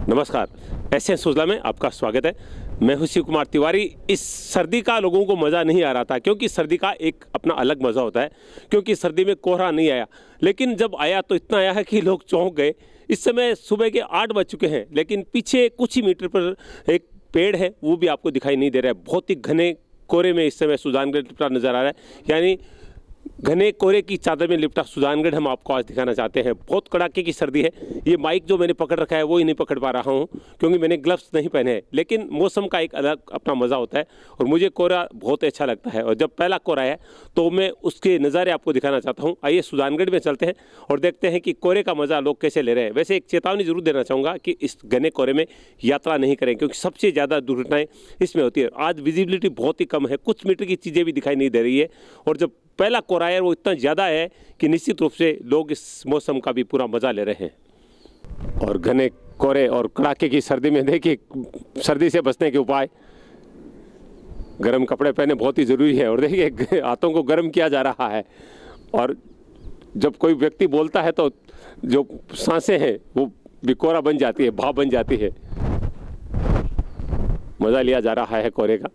नमस्कार, एसएन सोजला में आपका स्वागत है। मैं हूं शिव कुमार तिवारी। इस सर्दी का लोगों को मज़ा नहीं आ रहा था, क्योंकि सर्दी का एक अपना अलग मज़ा होता है। क्योंकि सर्दी में कोहरा नहीं आया, लेकिन जब आया तो इतना आया है कि लोग चौंक गए। इस समय सुबह के 8 बज चुके हैं, लेकिन पीछे कुछ ही मीटर पर एक पेड़ है, वो भी आपको दिखाई नहीं दे रहा है। बहुत ही घने कोहरे में इस समय सुजानगढ़ लिपटा नज़र आ रहा है, यानी घने कोहरे की चादर में लिपटा सुजानगढ़ हम आपको आज दिखाना चाहते हैं। बहुत कड़ाके की सर्दी है। ये माइक जो मैंने पकड़ रखा है वो ही नहीं पकड़ पा रहा हूँ, क्योंकि मैंने ग्लव्स नहीं पहने हैं। लेकिन मौसम का एक अलग अपना मज़ा होता है और मुझे कोहरा बहुत अच्छा लगता है। और जब पहला कोहरा है तो मैं उसके नज़ारे आपको दिखाना चाहता हूँ। आइए सुजानगढ़ में चलते हैं और देखते हैं कि कोहरे का मज़ा लोग कैसे ले रहे हैं। वैसे एक चेतावनी जरूर देना चाहूँगा कि इस घने कोहरे में यात्रा नहीं करें, क्योंकि सबसे ज़्यादा दुर्घटनाएँ इसमें होती है। आज विजिबिलिटी बहुत ही कम है, कुछ मीटर की चीज़ें भी दिखाई नहीं दे रही है। और जब पहला कोहरा है वो इतना ज़्यादा है कि निश्चित रूप से लोग इस मौसम का भी पूरा मज़ा ले रहे हैं। और घने कोहरे और कड़ाके की सर्दी में देखिए, सर्दी से बचने के उपाय, गर्म कपड़े पहने बहुत ही ज़रूरी है। और देखिए हाथों को गर्म किया जा रहा है। और जब कोई व्यक्ति बोलता है तो जो सांसें हैं वो भी कोहरा बन जाती है, भाप बन जाती है। मज़ा लिया जा रहा है कोहरे का।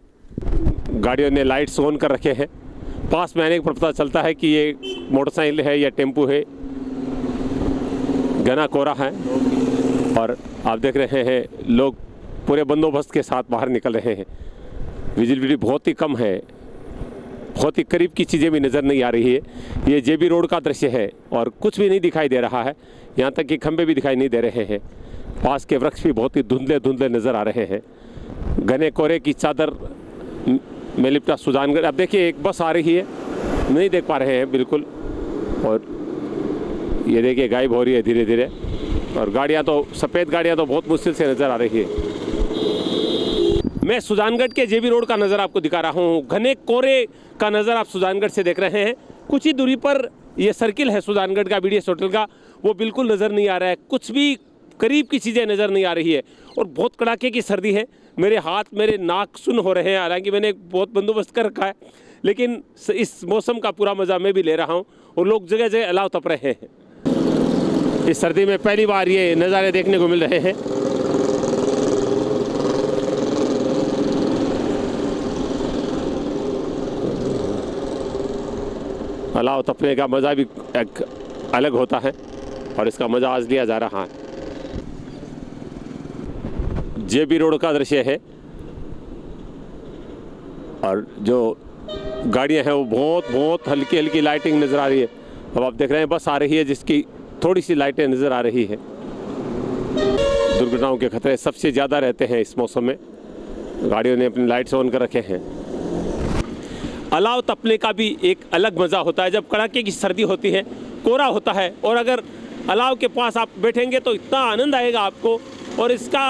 गाड़ियों ने लाइट्स ऑन कर रखे हैं। पास में आने पर पता चलता है कि ये मोटरसाइकिल है या टेम्पो है। घना कोहरा है और आप देख रहे हैं लोग पूरे बंदोबस्त के साथ बाहर निकल रहे हैं। विजिबिलिटी बहुत ही कम है, बहुत ही करीब की चीज़ें भी नज़र नहीं आ रही है। ये जेबी रोड का दृश्य है और कुछ भी नहीं दिखाई दे रहा है, यहाँ तक कि खंभे भी दिखाई नहीं दे रहे हैं। पास के वृक्ष भी बहुत ही धुंधले धुंधले नज़र आ रहे हैं। घने कोहरे की चादर में लिपटा सुजानगढ़। अब देखिए एक बस आ रही है, नहीं देख पा रहे हैं बिल्कुल। और ये देखिए गायब हो रही है धीरे धीरे। और गाड़ियाँ तो सफ़ेद गाड़ियाँ तो बहुत मुश्किल से नज़र आ रही है। मैं सुजानगढ़ के जेबी रोड का नज़र आपको दिखा रहा हूँ। घने कोहरे का नज़र आप सुजानगढ़ से देख रहे हैं। कुछ ही दूरी पर ये सर्किल है सुजानगढ़ का, BDS होटल का, वो बिल्कुल नज़र नहीं आ रहा है। कुछ भी करीब की चीज़ें नज़र नहीं आ रही है। और बहुत कड़ाके की सर्दी है। मेरे हाथ मेरे नाक सुन्न हो रहे हैं, हालांकि मैंने बहुत बंदोबस्त कर रखा है, लेकिन इस मौसम का पूरा मज़ा मैं भी ले रहा हूँ। और लोग जगह जगह अलाव तप रहे हैं। इस सर्दी में पहली बार ये नज़ारे देखने को मिल रहे हैं। अलाव तपने का मज़ा भी एक अलग होता है और इसका मज़ा आज लिया जा रहा है। जेबी रोड का दृश्य है और जो गाड़ियां हैं वो बहुत हल्की हल्की लाइटिंग नज़र आ रही है। अब आप देख रहे हैं बस आ रही है जिसकी थोड़ी सी लाइटें नज़र आ रही है। दुर्घटनाओं के खतरे सबसे ज़्यादा रहते हैं इस मौसम में। गाड़ियों ने अपनी लाइट्स ऑन कर रखे हैं। अलाव तपने का भी एक अलग मज़ा होता है। जब कड़ाके की सर्दी होती है, कोहरा होता है, और अगर अलाव के पास आप बैठेंगे तो इतना आनंद आएगा आपको। और इसका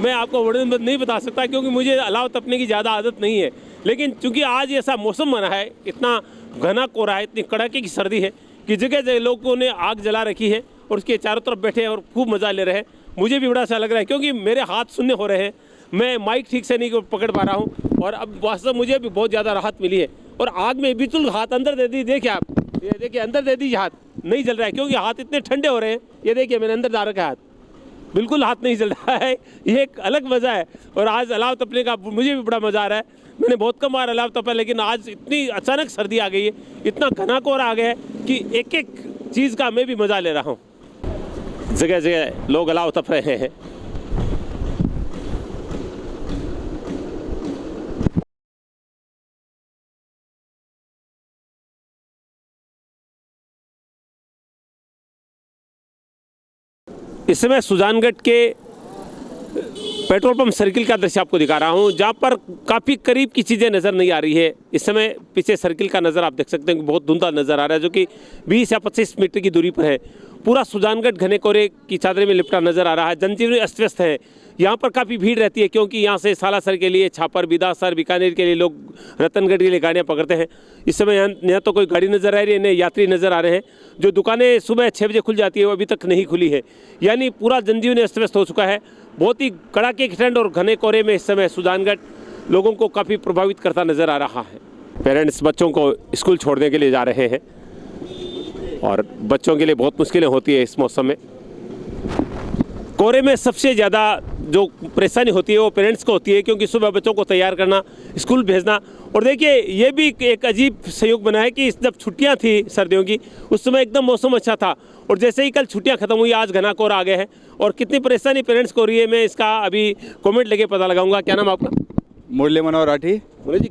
मैं आपको वर्णन नहीं बता सकता, क्योंकि मुझे अलाव तपने की ज़्यादा आदत नहीं है। लेकिन चूंकि आज ऐसा मौसम बना है, इतना घना कोहरा है, इतनी कड़ाके की सर्दी है कि जगह जगह लोगों ने आग जला रखी है और उसके चारों तरफ बैठे हैं और खूब मज़ा ले रहे हैं। मुझे भी बड़ा अच्छा लग रहा है, क्योंकि मेरे हाथ सुन्ने हो रहे हैं, मैं माइक ठीक से नहीं पकड़ पा रहा हूँ। और अब वास्तव मुझे भी बहुत ज़्यादा राहत मिली है। और आग में बिल्कुल हाथ अंदर दे दी, देखिए आप, ये देखिए अंदर दे दीजिए, हाथ नहीं जल रहा है, क्योंकि हाथ इतने ठंडे हो रहे हैं। ये देखिए मैंने अंदर डाल रखा है, हाथ बिल्कुल हाथ नहीं जल रहा है। ये एक अलग मज़ा है। और आज अलाव तपने का मुझे भी बड़ा मज़ा आ रहा है। मैंने बहुत कम बार अलाव तपा, लेकिन आज इतनी अचानक सर्दी आ गई है, इतना घना कोहरा आ गया है कि एक एक चीज़ का मैं भी मज़ा ले रहा हूँ। जगह जगह लोग अलाव तप रहे हैं। इस समय सुजानगढ़ के पेट्रोल पंप सर्किल का दृश्य आपको दिखा रहा हूं, जहां पर काफ़ी करीब की चीज़ें नज़र नहीं आ रही है। इस समय पीछे सर्किल का नज़र आप देख सकते हैं कि बहुत धुंधला नज़र आ रहा है, जो कि 20 या 25 मीटर की दूरी पर है। पूरा सुजानगढ़ घने कोहरे की चादर में लिपटा नज़र आ रहा है। जनजीवन अस्त व्यस्त है। यहाँ पर काफ़ी भीड़ रहती है, क्योंकि यहाँ से सालासर के लिए, छापर, बिदासर, बीकानेर के लिए लोग रतनगढ़ के लिए गाड़ियाँ पकड़ते हैं। इस समय यहाँ तो कोई गाड़ी नज़र आ रही है, नहीं यात्री नज़र आ रहे हैं। जो दुकानें सुबह 6 बजे खुल जाती है वो अभी तक नहीं खुली है, यानी पूरा जनजीवन अस्त व्यस्त हो चुका है। बहुत ही कड़ाके की ठंड और घने कोहरे में इस समय सुजानगढ़ लोगों को काफ़ी प्रभावित करता नज़र आ रहा है। पेरेंट्स बच्चों को स्कूल छोड़ने के लिए जा रहे हैं और बच्चों के लिए बहुत मुश्किलें होती है इस मौसम में। कोहरे में सबसे ज़्यादा जो परेशानी होती है वो पेरेंट्स को होती है, क्योंकि सुबह बच्चों को तैयार करना, स्कूल भेजना। और देखिए ये भी एक अजीब संयोग बना है कि जब छुट्टियां थी सर्दियों की, उस समय एकदम मौसम अच्छा था, और जैसे ही कल छुट्टियां खत्म हुई आज घना कोहरा आ गए हैं, और कितनी परेशानी पेरेंट्स को हो रही है मैं इसका अभी कॉमेंट लेके पता लगाऊंगा। क्या नाम आपका? मुरली मनोहर राठी। मुरली जी,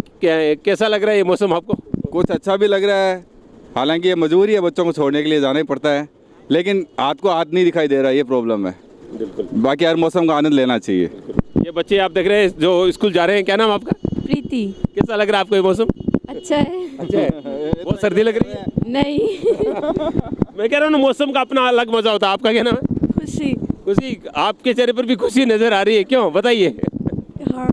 कैसा लग रहा है ये मौसम आपको? कुछ अच्छा भी लग रहा है, हालांकि ये मजबूरी है, बच्चों को छोड़ने के लिए जाना ही पड़ता है, लेकिन हाथ को हाथ नहीं दिखाई दे रहा है, ये प्रॉब्लम है। बिल्कुल, बाकी हर मौसम का आनंद लेना चाहिए। ये बच्चे आप देख रहे हैं जो स्कूल जा रहे हैं, क्या नाम आपका? प्रीति। कैसा लग रहा है आपको ये मौसम? अच्छा है। अच्छा है। बहुत सर्दी लग रही है? नहीं। मैं कह रहा हूँ ना, मौसम का अपना अलग मजा होता है। आपका क्या नाम है? खुशी। खुशी, आपके चेहरे पर भी खुशी नजर आ रही है, क्यों बताइए? हाँ,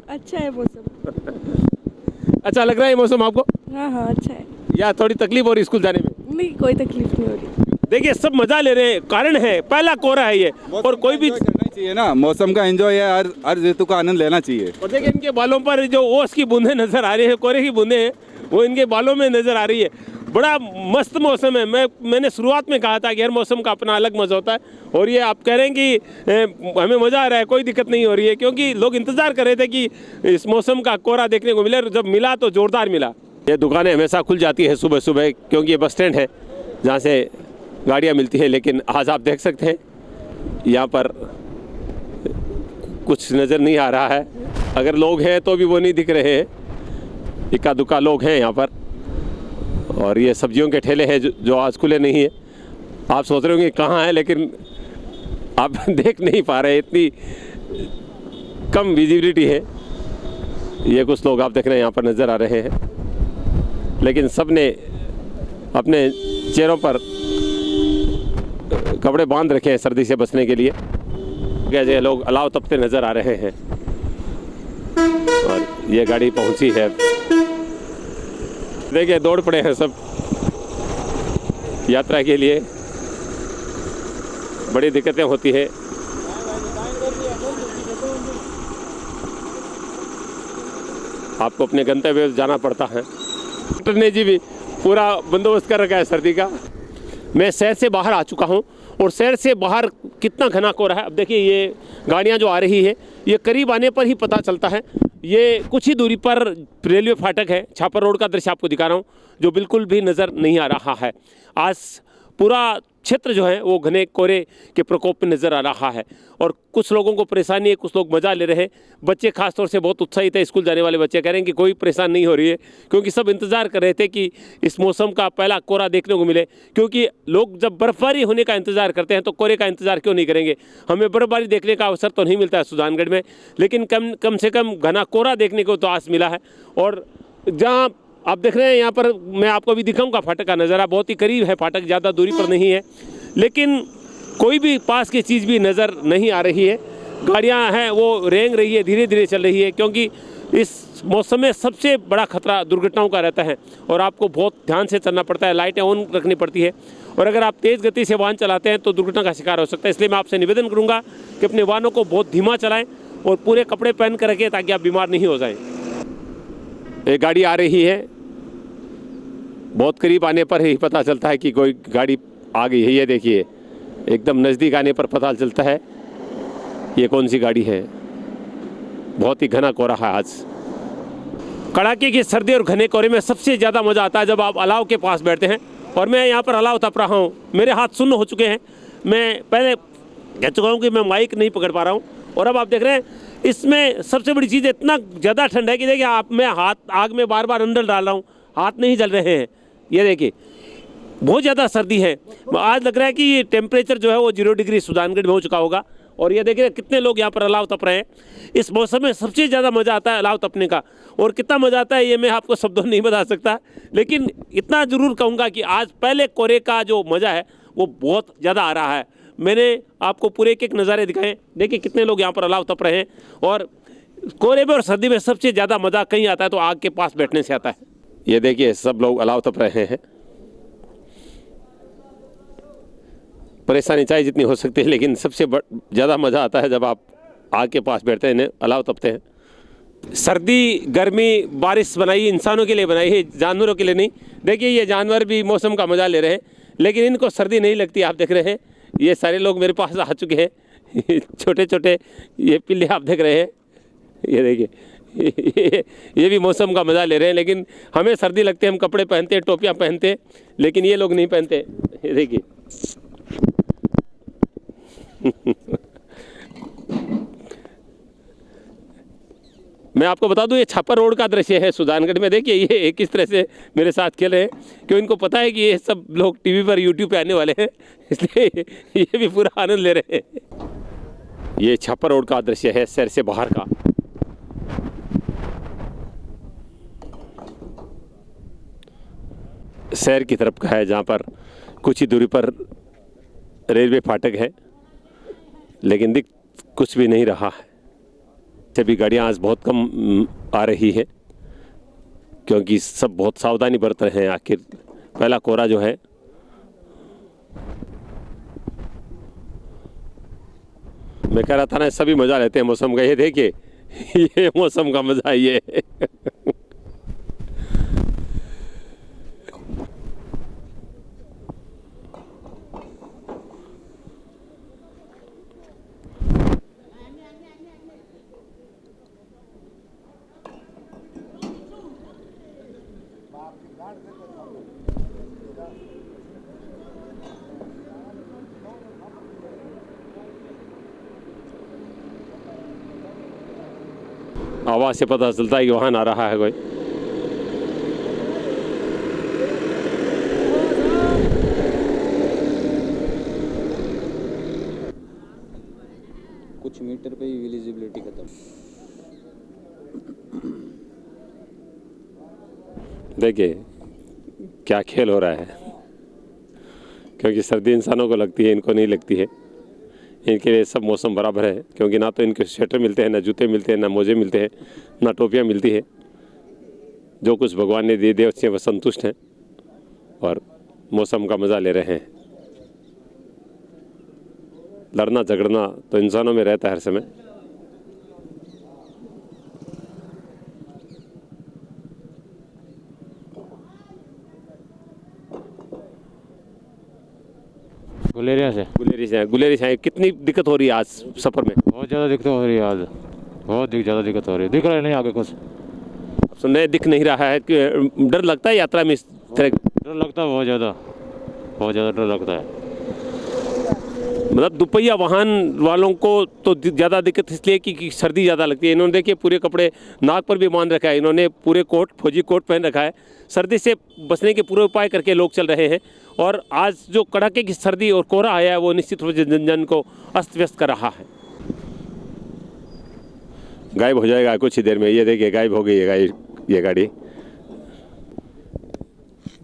अच्छा है मौसम। अच्छा लग रहा है ये मौसम आपको? हाँ हाँ, अच्छा है। या थोड़ी तकलीफ हो रही स्कूल जाने में? नहीं, कोई तकलीफ नहीं हो रही। देखिए सब मजा ले रहे हैं, कारण है पहला कोहरा है ये, और कोई भी करना चाहिए ना, मौसम का एंजॉय है, हर ऋतु का आनंद लेना चाहिए। और देखिए इनके बालों पर जो ओस की बूंदें नजर आ रही है, कोहरे की बूंदें हैं, वो इनके बालों में नजर आ रही है। बड़ा मस्त मौसम है। मैंने शुरुआत में कहा था कि हर मौसम का अपना अलग मजा होता है, और ये आप कह रहे हैं कि हमें मजा आ रहा है, कोई दिक्कत नहीं हो रही है, क्योंकि लोग इंतजार कर रहे थे कि इस मौसम का कोहरा देखने को मिले, जब मिला तो जोरदार मिला। ये दुकानें हमेशा खुल जाती है सुबह सुबह, क्योंकि ये बस स्टैंड है जहाँ से गाड़ियाँ मिलती है, लेकिन आज आप देख सकते हैं यहाँ पर कुछ नज़र नहीं आ रहा है। अगर लोग हैं तो भी वो नहीं दिख रहे हैं, इक्का दुक्का लोग हैं यहाँ पर। और ये सब्जियों के ठेले हैं जो आज खुले नहीं है। आप सोच रहे होंगे कहाँ है, लेकिन आप देख नहीं पा रहे, इतनी कम विजिबिलिटी है। ये कुछ लोग आप देख रहे हैं यहाँ पर नज़र आ रहे हैं, लेकिन सब ने अपने चेहरों पर कपड़े बांध रखे हैं सर्दी से बचने के लिए। जैसे लोग अलाव तपते नज़र आ रहे हैं, और ये गाड़ी पहुंची है। देखिए दौड़ पड़े हैं सब यात्रा के लिए, बड़ी दिक्कतें होती है। आपको अपने गंतव्य जाना पड़ता है। डॉक्टर ने जी भी पूरा बंदोबस्त कर रखा है सर्दी का। मैं शहर से बाहर आ चुका हूं, और शहर से बाहर कितना घना कोहरा है। अब देखिए ये गाड़ियां जो आ रही है, ये करीब आने पर ही पता चलता है। ये कुछ ही दूरी पर रेलवे फाटक है, छापर रोड का दृश्य आपको दिखा रहा हूँ, जो बिल्कुल भी नज़र नहीं आ रहा है। आज पूरा क्षेत्र जो है वो घने कोहरे के प्रकोप में नज़र आ रहा है, और कुछ लोगों को परेशानी है, कुछ लोग मज़ा ले रहे हैं। बच्चे खास तौर से बहुत उत्साहित है, स्कूल जाने वाले बच्चे कह रहे हैं कि कोई परेशान नहीं हो रही है, क्योंकि सब इंतज़ार कर रहे थे कि इस मौसम का पहला कोहरा देखने को मिले। क्योंकि लोग जब बर्फबारी होने का इंतज़ार करते हैं तो कोहरे का इंतज़ार क्यों नहीं करेंगे? हमें बर्फबारी देखने का अवसर तो नहीं मिलता है सुजानगढ़ में, लेकिन कम से कम घना कोहरा देखने को तो आस मिला है। और जहाँ आप देख रहे हैं यहाँ पर, मैं आपको भी दिखाऊंगा फाटक का नज़ारा, बहुत ही करीब है फाटक, ज़्यादा दूरी पर नहीं है, लेकिन कोई भी पास की चीज़ भी नज़र नहीं आ रही है। गाड़ियाँ हैं वो रेंग रही है, धीरे धीरे चल रही है, क्योंकि इस मौसम में सबसे बड़ा खतरा दुर्घटनाओं का रहता है, और आपको बहुत ध्यान से चलना पड़ता है, लाइटें ऑन रखनी पड़ती है, और अगर आप तेज़ गति से वाहन चलाते हैं तो दुर्घटना का शिकार हो सकता है। इसलिए मैं आपसे निवेदन करूँगा कि अपने वाहनों को बहुत धीमा चलाएँ और पूरे कपड़े पहन कर रखें, ताकि आप बीमार नहीं हो जाएँ। एक गाड़ी आ रही है, बहुत करीब आने पर ही पता चलता है कि कोई गाड़ी आ गई है। ये देखिए एकदम नज़दीक आने पर पता चलता है ये कौन सी गाड़ी है। बहुत ही घना कोहरा है आज। कड़ाके की सर्दी और घने कोहरे में सबसे ज़्यादा मज़ा आता है जब आप अलाव के पास बैठते हैं, और मैं यहाँ पर अलाव तप रहा हूँ। मेरे हाथ सुन्न हो चुके हैं, मैं पहले कह चुका हूँ कि मैं माइक नहीं पकड़ पा रहा हूँ, और अब आप देख रहे हैं इसमें सबसे बड़ी चीज़ इतना ज़्यादा ठंड है कि देखिए आप, मैं हाथ आग में बार बार अंदर डाल रहा हूँ, हाथ नहीं जल रहे हैं। ये देखिए बहुत ज़्यादा सर्दी है। आज लग रहा है कि ये टेम्परेचर जो है वो 0 डिग्री सुजानगढ़ में हो चुका होगा, और ये देखिए कितने लोग यहाँ पर अलाव तप रहे हैं। इस मौसम में सबसे ज़्यादा मज़ा आता है अलाव तपने का, और कितना मज़ा आता है ये मैं आपको शब्दों नहीं बता सकता, लेकिन इतना ज़रूर कहूँगा कि आज पहले कोहरे का जो मज़ा है वो बहुत ज़्यादा आ रहा है। मैंने आपको पूरे एक नज़ारे दिखाए, देखिए कितने लोग यहाँ पर अलाव तप रहे हैं। और कोहरे में और सर्दी में सबसे ज़्यादा मज़ा कहीं आता है तो आग के पास बैठने से आता है। ये देखिए सब लोग अलाव तप रहे हैं। परेशानी चाहे जितनी हो सकती है, लेकिन सबसे ज़्यादा मज़ा आता है जब आप आग के पास बैठते हैं, अलाव तपते हैं। सर्दी गर्मी बारिश बनाई इंसानों के लिए बनाई है, जानवरों के लिए नहीं। देखिए ये जानवर भी मौसम का मज़ा ले रहे हैं, लेकिन इनको सर्दी नहीं लगती। आप देख रहे हैं ये सारे लोग मेरे पास आ चुके हैं, छोटे छोटे ये पिल्ले आप देख रहे हैं, ये देखिए ये भी मौसम का मज़ा ले रहे हैं। लेकिन हमें सर्दी लगती है, हम कपड़े पहनते हैं, टोपियाँ पहनते हैं, लेकिन ये लोग नहीं पहनते। ये देखिए मैं आपको बता दूं, ये छापर रोड का दृश्य है सुजानगढ़ में। देखिए ये किस तरह से मेरे साथ खेल रहे हैं, क्योंकि इनको पता है कि ये सब लोग टीवी पर यूट्यूब पे आने वाले हैं, इसलिए ये भी पूरा आनंद ले रहे हैं। ये छापर रोड का दृश्य है शहर से बाहर का। शहर की तरफ का है, जहाँ पर कुछ ही दूरी पर रेलवे फाटक है, लेकिन दिख कुछ भी नहीं रहा है। सभी गाड़ियाँ आज बहुत कम आ रही है, क्योंकि सब बहुत सावधानी बरत रहे हैं। आखिर पहला कोहरा जो है मैं कह रहा था ना, सभी मज़ा लेते हैं मौसम का। ये देखिए ये मौसम का मज़ा ये आवाज़ से पता चलता है कि वाहन आ रहा है कोई। कुछ मीटर पे ही विजिबिलिटी खत्म। देखिए क्या खेल हो रहा है, क्योंकि सर्दी इंसानों को लगती है, इनको नहीं लगती है। इनके लिए सब मौसम बराबर है, क्योंकि ना तो इनके स्वेटर मिलते हैं, ना जूते मिलते हैं, ना मोजे मिलते हैं, ना टोपियाँ मिलती है। जो कुछ भगवान ने दे दिया उससे वह संतुष्ट हैं और मौसम का मज़ा ले रहे हैं। लड़ना झगड़ना तो इंसानों में रहता है हर समय। गुलेरी से कितनी दिक्कत हो रही है आज सफ़र में? बहुत ज़्यादा दिक्कत हो रही है आज, बहुत ज़्यादा दिक्कत हो रही है। दिख रहा है नहीं आगे कुछ, सुनने दिख नहीं रहा है कि डर लगता है यात्रा में इस तरह? डर लगता है, बहुत ज़्यादा डर लगता है। मतलब दुपहिया वाहन वालों को तो ज़्यादा दिक्कत इसलिए कि सर्दी ज़्यादा लगती है। इन्होंने देखिए पूरे कपड़े नाक पर भी बांध रखा है, इन्होंने पूरे कोट, फौजी कोट पहन रखा है। सर्दी से बचने के पूरे उपाय करके लोग चल रहे हैं। और आज जो कड़ाके की सर्दी और कोहरा आया है वो निश्चित रूप से जन को अस्त व्यस्त कर रहा है। गायब हो जाएगा कुछ ही देर में। ये देखिए गायब हो गई है ये गाड़ी,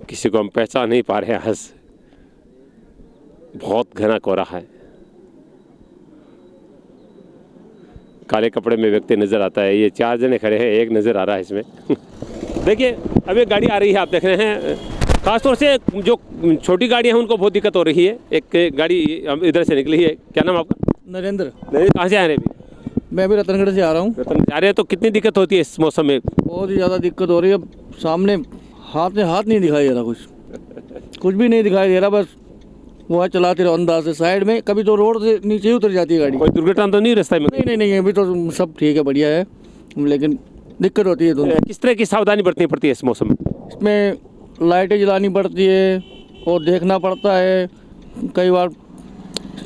किसी को हम पहचान नहीं पा रहे हैं। आज बहुत घना कोहरा है, काले कपड़े में व्यक्ति नज़र आता है। ये 4 जने खड़े हैं, एक नज़र आ रहा है इसमें। देखिए अब एक गाड़ी आ रही है, आप देख रहे हैं। खासतौर से जो छोटी गाड़ियाँ हैं उनको बहुत दिक्कत हो रही है। एक गाड़ी इधर से निकली है, क्या नाम आपका? नरेंद्र। कहाँ से आ रहे हैं? मैं भी रतनगढ़ से आ रहा हूँ। रतन जा रहे हैं, तो कितनी दिक्कत होती है इस मौसम में? बहुत ही ज़्यादा दिक्कत हो रही है। सामने हाथ में हाथ नहीं दिखाई दे रहा, कुछ भी नहीं दिखाई दे रहा। बस वो है चलाते रहो अंदाज से। साइड में कभी तो रोड से नीचे ही उतर जाती है गाड़ी। कोई दुर्घटना तो नहीं रास्ते में? नहीं, अभी तो सब ठीक है, बढ़िया है, लेकिन दिक्कत होती है। तो किस तरह की सावधानी बरतनी पड़ती है इस मौसम में? इसमें लाइटें जलानी पड़ती है और देखना पड़ता है कई बार,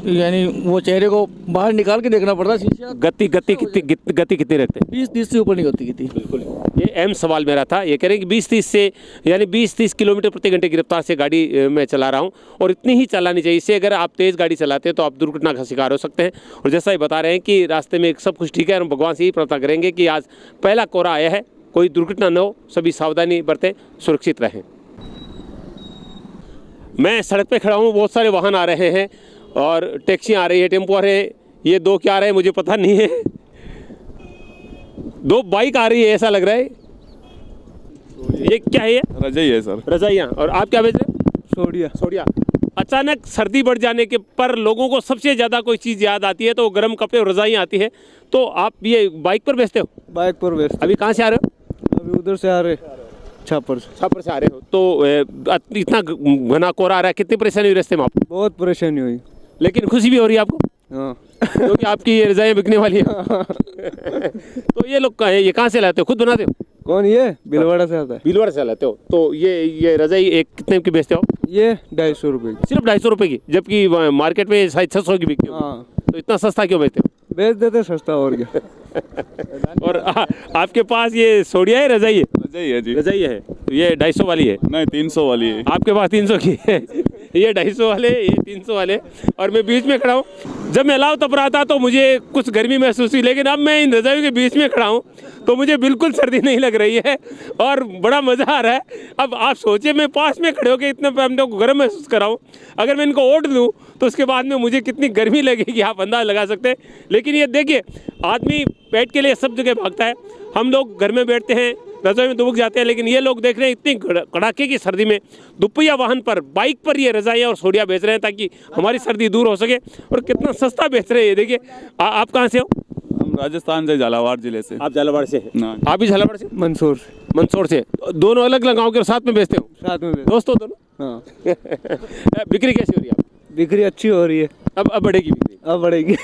यानी वो चेहरे को बाहर निकाल के देखना पड़ता है शीशा। गति कितनी रखते हैं? 20-30 से ऊपर नहीं होती कितनी। बिल्कुल, ये अहम सवाल मेरा था। ये कह रहे हैं कि 20-30 से, यानी 20-30 किलोमीटर प्रति घंटे की रफ्तार से गाड़ी मैं चला रहा हूँ, और इतनी ही चलानी चाहिए। इससे अगर आप तेज़ गाड़ी चलाते हैं तो आप दुर्घटना का शिकार हो सकते हैं। और जैसा ही बता रहे हैं कि रास्ते में सब कुछ ठीक है, हम भगवान से ही प्रार्थना करेंगे कि आज पहला कोहरा आया है, कोई दुर्घटना न हो, सभी सावधानी बरतें, सुरक्षित रहें। मैं सड़क पे खड़ा हूँ, बहुत सारे वाहन आ रहे हैं और टैक्सियाँ आ रही है, टेम्पो आ रहे हैं। ये 2 क्या आ रहे हैं मुझे पता नहीं है। 2 बाइक आ रही है ऐसा लग रहा है। ये क्या है? ये रजाई है सर। रजाइयाँ। और आप क्या बेच रहे हैं? सोडिया। अचानक सर्दी बढ़ जाने के पर लोगों को सबसे ज़्यादा कोई चीज़ याद आती है तो गर्म कपड़े और रजाइयाँ आती है। तो आप ये बाइक पर बेचते हो? बाइक पर बेचते। अभी कहाँ से आ रहे हो? अभी उधर से आ रहे, छापर से आ रहे हो। तो इतना घना कोहरा आ रहा है, कितनी परेशानी हुई रास्ते में आपको? बहुत परेशानी हुई, लेकिन खुशी भी हो रही है आपको? हाँ क्योंकि आपकी ये रजाइयाँ बिकने वाली है। तो ये लोग कहाँ से लाते हो, खुद बनाते हो? कौन ये बिलवाड़ा से आता है? भीलवाड़ा से लाते हो। तो ये रजाई एक कितने की बेचते हो? ये 250 रुपये की। सिर्फ 250 रुपये की, जबकि मार्केट में 650 की बिकती है। हाँ तो इतना सस्ता क्यों बेचते हो? बेच देते सस्ता और क्या। और आपके पास ये सोडिया है, रजाई है? रजाई है जी। रजाई है, तो ये 250 वाली है। नहीं 300 वाली है। आपके पास 300 की है। ये 250 वाले, ये 300 वाले, और मैं बीच में खड़ा हूँ। जब मैं अलाव तप रहा था तो मुझे कुछ गर्मी महसूस हुई, लेकिन अब मैं इन रजाइयों के बीच में खड़ा हूँ तो मुझे बिल्कुल सर्दी नहीं लग रही है और बड़ा मज़ा आ रहा है। अब आप सोचिए, मैं पास में खड़े होकर इतना अपने को गर्म महसूस कर रहा हूँ, अगर मैं इनको ओढ़ लूँ तो उसके बाद में मुझे कितनी गर्मी लगेगी आप अंदाज़ लगा सकते हैं। लेकिन ये देखिए, आदमी पेट के लिए सब जगह भागता है। हम लोग घर में बैठते हैं, रज़ाई में दुबक जाते हैं, लेकिन ये लोग देख रहे हैं इतनी कड़ाके की सर्दी में दुपहिया वाहन पर, बाइक पर ये रज़ाइयाँ और सोडिया बेच रहे हैं ताकि हमारी सर्दी दूर हो सके। और कितना सस्ता बेच रहे हैं ये देखिए। आप कहाँ से हो? हम राजस्थान से, झालावाड़ जिले से। आप झालावाड़ से हैं? हाँ। आप भी झालावाड़ से? मंसूर से। मंदसौर से। दोनों अलग अलग गाँव के साथ में बेचते हो? साथ में दोस्तों दोनों? हाँ बिक्री कैसी हो रही है आप? बिक्री अच्छी हो रही है। अब बढ़ेगी बिक्री? अब बढ़ेगी।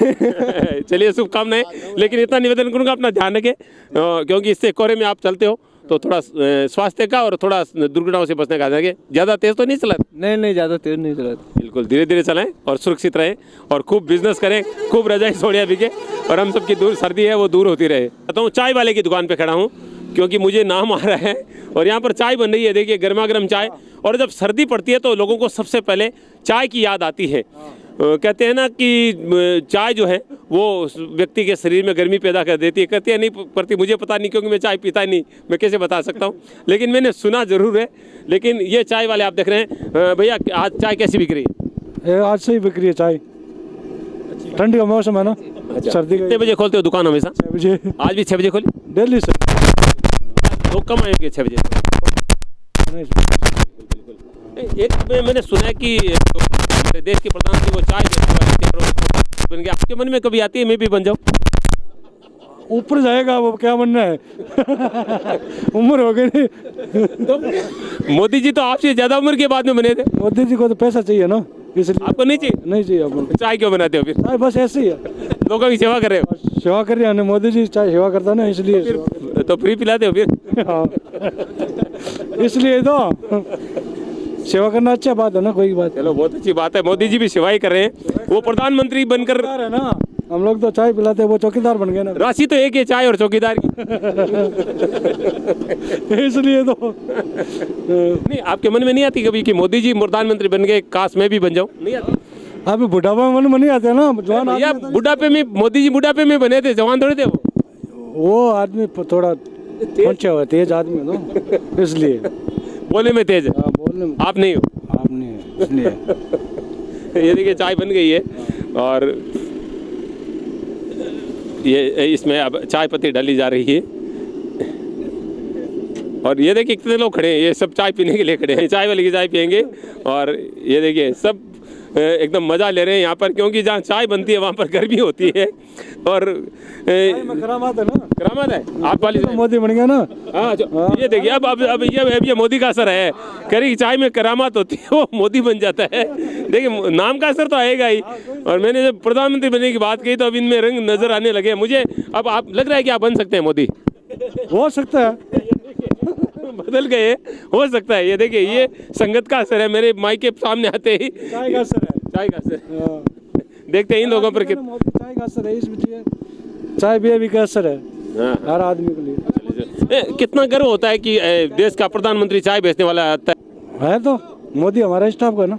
चलिए, शुभकामनाएं। लेकिन इतना निवेदन करूंगा, अपना ध्यान रखें, क्योंकि इससे कोहरे में आप चलते हो तो थोड़ा स्वास्थ्य का और थोड़ा दुर्घटनाओं से बचने का ध्यान रखें। ज़्यादा तेज़ तो नहीं चला? नहीं ज़्यादा तेज नहीं चलाते। बिल्कुल धीरे धीरे चलाएं और सुरक्षित रहें और खूब बिजनेस करें, खूब रजाई सोडिया बिके और हम सबकी दूर सर्दी है वो दूर होती रहे। तो चाय वाले की दुकान पे खड़ा हूँ क्योंकि मुझे नाम आ रहा है और यहाँ पर चाय बन रही है। देखिए, गर्मा गर्म चाय। और जब सर्दी पड़ती है तो लोगों को सबसे पहले चाय की याद आती है। कहते हैं ना कि चाय जो है वो व्यक्ति के शरीर में गर्मी पैदा कर देती है। कहती है नहीं पड़ती, मुझे पता नहीं क्योंकि मैं चाय पीता नहीं, मैं कैसे बता सकता हूँ, लेकिन मैंने सुना ज़रूर है। लेकिन ये चाय वाले आप देख रहे हैं। भैया, आज चाय कैसी बिक रही है? आज से ही बिक रही है चाय। ठंड का मौसम है ना, सर्दी का। कितने बजे खोलते हो दुकान? हमेशा 6 बजे। आज भी 6 बजे खोली? दिल्ली से। लोग कम आएंगे 6 बजे? एक मैंने सुना है कि हमारे देश के प्रधानमंत्री वो चाय बेचने वाले थे, बन गया। आपके मन में कभी आती है मैं भी बन जाऊं? ऊपर जाएगा वो, क्या बनना है। उम्र हो गई नहीं। तो मोदी जी तो आपसे ज्यादा उम्र के बाद में बने थे। मोदी जी को तो पैसा चाहिए ना, इसलिए। आपको नहीं चाहिए? नहीं चाहिए आपको। चाय क्यों बनाते हो फिर? चाय बस ऐसे ही है, लोगों की सेवा कर रहे हो। सेवा कर रहे हैं। मोदी जी चाय सेवा करता ना, इसलिए। तो फ्री पिलाते हो फिर? हाँ, इसलिए तो सेवा करना अच्छा बात है ना, कोई बात। चलो, बहुत अच्छी बात है। मोदी जी भी सेवा ही कर रहे हैं, वो प्रधानमंत्री बनकर है ना। हम लोग तो चाय पिलाते हैं, वो चौकीदार बन गए ना। राशि तो एक है, चाय और चौकीदार की। इसलिए तो नहीं, आपके मन में नहीं आती कभी कि मोदी जी प्रधानमंत्री बन गए, काश मैं भी बन जाऊं? नहीं आती? अभी बुढ़ापा में मन में नहीं आते ना, जवान भैया, बुढ़ापे में मोदी जी बुढ़ापे में बने थे, जवान थोड़े थे वो आदमी थोड़ा पहुंचे हुआ तेज आदमी है ना, इसलिए। बोलने में तेज है। बोलने में आप नहीं हो? आप नहीं है, इसलिए। ये देखिए, चाय बन गई है और ये इसमें अब चाय पत्ती डाली जा रही है। और ये देखिए कितने लोग खड़े हैं, ये सब चाय पीने के लिए खड़े हैं। चाय वाले की चाय पियेंगे और ये देखिए सब एकदम मज़ा ले रहे हैं यहाँ पर, क्योंकि जहाँ चाय बनती है वहाँ पर गर्मी होती है। और करामात है ना, करामात है आप वाली। मोदी बन गया ना। हाँ, ये देखिए अब ये मोदी का असर है। करी चाय में करामात होती है, वो मोदी बन जाता है। देखिए, नाम का असर तो आएगा ही। और मैंने जब प्रधानमंत्री बनने की बात कही तो अब इनमें रंग नजर आने लगे मुझे। अब आप लग रहा है कि आप बन सकते हैं मोदी? हो सकता है, बदल गए, हो सकता है। ये देखिए, ये संगत का असर है। मेरे माइक के सामने आते ही चाय का असर है। चाय का असर देखते हैं इन लोगों पर। चाय का असर है, इसलिए चाय भी का असर है हर आदमी के लिए। कितना गर्व होता है कि देश का प्रधानमंत्री चाय बेचने वाला आता है। तो मोदी हमारा स्टाफ का ना।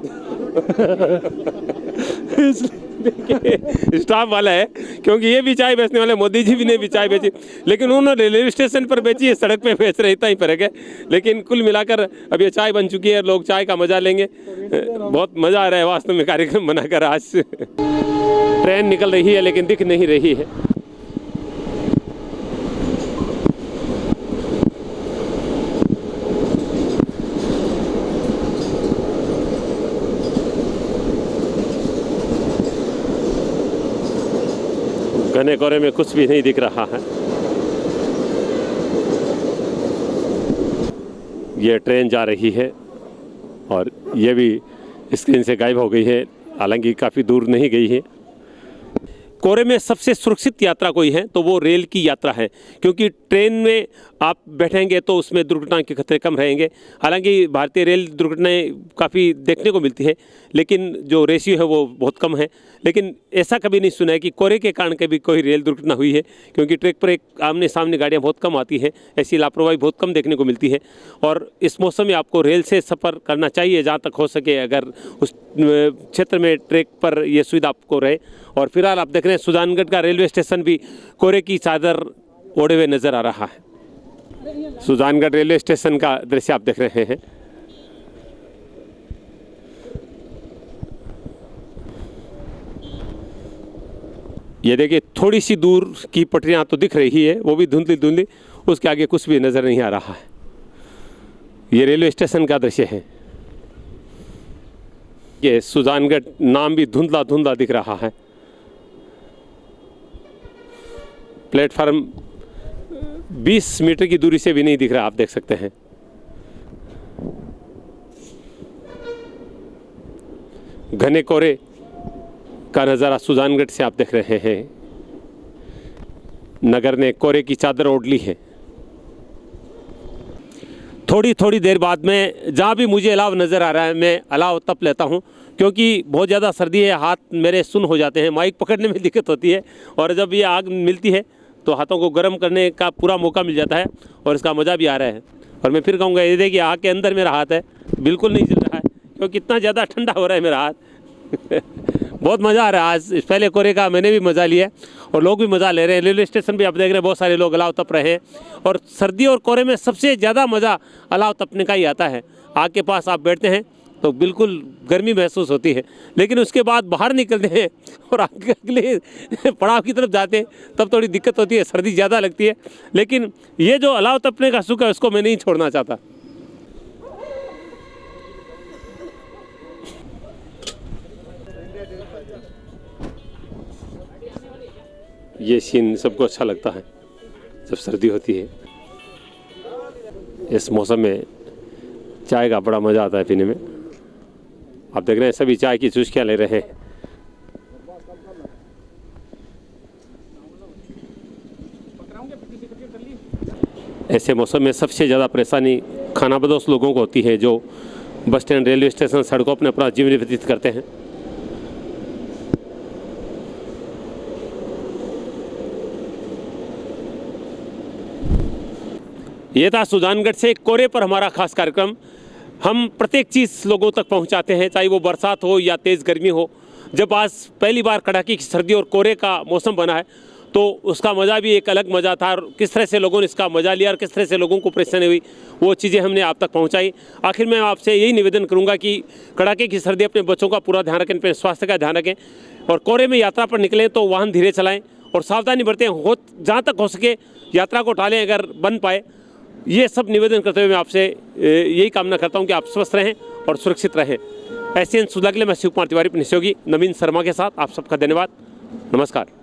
स्टाफ वाला है, क्योंकि ये भी चाय बेचने वाले, मोदी जी भी ने भी चाय बेची, लेकिन उन्होंने रेलवे स्टेशन पर बेची है, सड़क पे बेच रहे, इतना ही फर्क है। लेकिन कुल मिलाकर अब ये चाय बन चुकी है, लोग चाय का मजा लेंगे। बहुत मजा आ रहा है वास्तव में कार्यक्रम बनाकर। आज ट्रेन निकल रही है लेकिन दिख नहीं रही है। घने कोहरे में कुछ भी नहीं दिख रहा है। ये ट्रेन जा रही है और ये भी स्क्रीन से गायब हो गई है, हालांकि काफ़ी दूर नहीं गई है। कोरे में सबसे सुरक्षित यात्रा कोई है तो वो रेल की यात्रा है, क्योंकि ट्रेन में आप बैठेंगे तो उसमें दुर्घटना के खतरे कम रहेंगे। हालांकि भारतीय रेल दुर्घटनाएं काफ़ी देखने को मिलती है, लेकिन जो रेशियो है वो बहुत कम है। लेकिन ऐसा कभी नहीं सुना है कि कोरे के कारण कभी कोई रेल दुर्घटना हुई है, क्योंकि ट्रैक पर एक आमने सामने गाड़ियाँ बहुत कम आती हैं, ऐसी लापरवाही बहुत कम देखने को मिलती है। और इस मौसम में आपको रेल से सफ़र करना चाहिए जहाँ तक हो सके, अगर उस क्षेत्र में ट्रैक पर ये सुविधा आपको रहे। और फिलहाल आप देख रहे हैं सुजानगढ़ का रेलवे स्टेशन भी कोरे की चादर ओढ़े हुए नज़र आ रहा है। सुजानगढ़ रेलवे स्टेशन का दृश्य आप देख रहे हैं। ये देखिए थोड़ी सी दूर की पटरियां तो दिख रही है, वो भी धुंधली धुंधली, उसके आगे कुछ भी नज़र नहीं आ रहा है। ये रेलवे स्टेशन का दृश्य है। ये सुजानगढ़ नाम भी धुंधला धुंधला दिख रहा है। प्लेटफार्म 20 मीटर की दूरी से भी नहीं दिख रहा, आप देख सकते हैं। घने कोहरे का नज़ारा सुजानगढ़ से आप देख रहे हैं। नगर ने कोहरे की चादर ओढ़ ली है। थोड़ी देर बाद में जहाँ भी मुझे अलाव नज़र आ रहा है मैं अलाव तप लेता हूँ, क्योंकि बहुत ज़्यादा सर्दी है, हाथ मेरे सुन्न हो जाते हैं, माइक पकड़ने में दिक्कत होती है। और जब ये आग मिलती है तो हाथों को गर्म करने का पूरा मौका मिल जाता है और इसका मज़ा भी आ रहा है। और मैं फिर कहूँगा ये देखिए आग के अंदर मेरा हाथ है, बिल्कुल नहीं जल रहा है, क्योंकि इतना ज़्यादा ठंडा हो रहा है मेरा हाथ। बहुत मज़ा आ रहा है आज। इस पहले कोहरे का मैंने भी मज़ा लिया और लोग भी मज़ा ले रहे हैं। रेलवे स्टेशन भी आप देख रहे हैं बहुत सारे लोग अलाव तप रहे हैं। और सर्दी और कोहरे में सबसे ज़्यादा मज़ा अलाव तपने का ही आता है। आग के पास आप बैठते हैं तो बिल्कुल गर्मी महसूस होती है, लेकिन उसके बाद बाहर निकलते हैं और अगले पड़ाव की तरफ जाते हैं तब थोड़ी दिक्कत होती है, सर्दी ज़्यादा लगती है। लेकिन ये जो अलाव तपने का सुख है उसको मैं नहीं छोड़ना चाहता। ये सीन सबको अच्छा लगता है जब सर्दी होती है। इस मौसम में चाय का बड़ा मज़ा आता है पीने में। आप देख रहे हैं सभी चाय की चुस्कियाँ ले रहे हैं। ऐसे मौसम में सबसे ज़्यादा परेशानी खानाबदोश लोगों को होती है, जो बस स्टैंड, रेलवे स्टेशन, सड़कों पर अपना जीवन व्यतीत करते हैं। ये था सुजानगढ़ से कोहरे पर हमारा खास कार्यक्रम। हम प्रत्येक चीज़ लोगों तक पहुंचाते हैं, चाहे वो बरसात हो या तेज़ गर्मी हो। जब आज पहली बार कड़ाके की सर्दी और कोहरे का मौसम बना है तो उसका मज़ा भी एक अलग मज़ा था। और किस तरह से लोगों ने इसका मज़ा लिया और किस तरह से लोगों को परेशानी हुई, वो चीज़ें हमने आप तक पहुँचाई। आखिर में आपसे यही निवेदन करूँगा कि कड़ाके की सर्दी अपने बच्चों का पूरा ध्यान रखें, अपने स्वास्थ्य का ध्यान रखें। और कोहरे में यात्रा पर निकलें तो वाहन धीरे चलाएँ और सावधानी बरतें। जहाँ तक हो सके यात्रा को टालें अगर बन पाए। ये सब निवेदन करते हुए मैं आपसे यही कामना करता हूं कि आप स्वस्थ रहें और सुरक्षित रहें। ऐसे सुलगले मैं शिव कुमार तिवारी, अपने सहयोगी नवीन शर्मा के साथ आप सबका धन्यवाद। नमस्कार।